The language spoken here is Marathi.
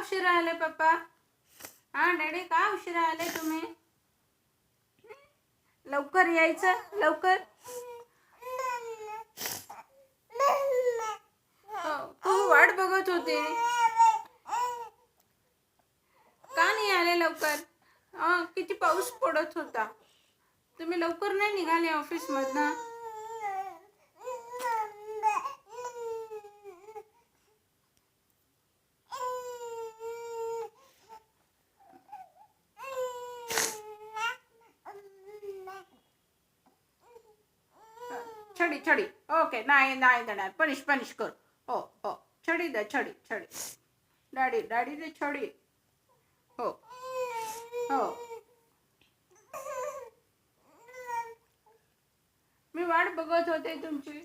उशिरा आले पप्पा? हा डॅडी, का उशिरा आले तुम्ही? लवकर यायचं, लवकर. खूप वाट बघत होते. का नाही आले लवकर? किती पाऊस पडत होता. तुम्ही लवकर नाही निघाले ऑफिस मधनं? छडी छडी. ओके, नाही नाही देणार. पनिश पनिश कर. हो हो, छडी दे, छडी छडी. डॅडी डॅडी दे छडी. हो हो. मी वाट बघत होते तुमची.